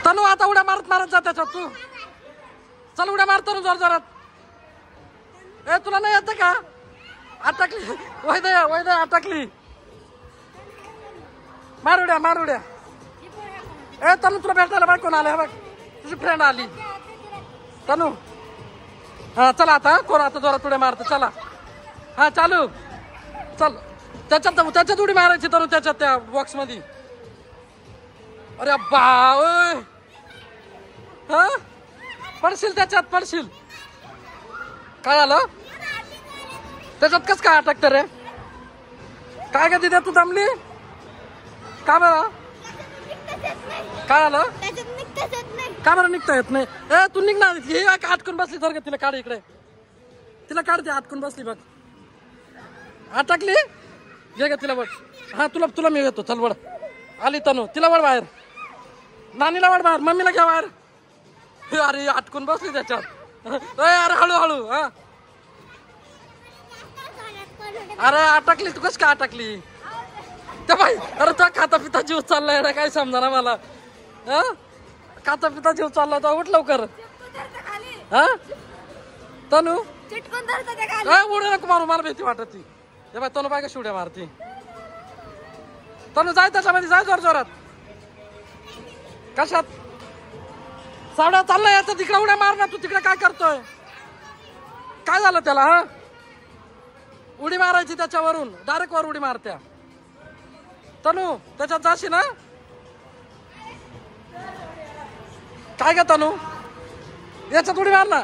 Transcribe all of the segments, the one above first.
तनु आता उड्या मारत मारत जा त्याच्यात तू. चल उड्या मार तनु जोर जोरात. ए तुला नाही येत का? अटकली वैद अटकली. मार उड्या. ए तनु तुला भेटायला बघ कोण आले बघ. तुझी फ्रेंड आली तनु. हा चला आता कोण आता जोरात उड्या मारतो. चला हा चालू. चल त्याच्यात उडी मारायची तनु त्याच्यात त्या बॉक्स मध्ये. अरे अब्बा हा पडशील त्याच्यात पडशील. काय आलं त्याच्यात कस काय अटकत रे? काय का दिदे तू दमली का बरं? काय आलं का बरं निघता येत नाही? ए तू निघणार हे अटकून बसली जर का. तिला काढ इकडे. तिला काढ ते अटकून बसली बघ. अटकली घे का तिला बघ. हा तुला मी येतो. चल वड. आली तनु. तिला वड बाहेर. नानीला वड बाहेर. मम्मीला घ्या बाहेर. अरे अटकून बसली त्याच्यात. अरे हळू हा. अरे अटकली तू कस काय अटकली? त्या बाई अरे तो खाता पिता जीव चाललाय ना काय समजा ना मला. हा खाता पिता जीव चालला तर उठ लवकर. हा तनु उड्या नको मारू मला भीती वाटत ती. हे बाय तनु बाय कशी उड्या मारती. तनु जाय त्याच्यामध्ये जाय जोर जोरात. कशात सावड्या चाललाय याचा तिकडे उड्या मार ना. तू तिकडे काय करतोय? काय झालं त्याला? हा उडी मारायची त्याच्यावरून डायरेक्ट वर उडी मारत्या. तनु त्याच्यात जाशी ना. काय ग तनु याच्यात उडी मार ना.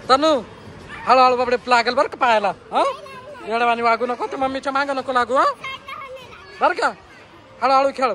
तनु हळूहळू बाबडे लागेल बरं का पायाला. हा येड्यावानी वागू नको. तर मम्मीच्या मागं नको लागू. हा बरं का हळूहळू खेळ.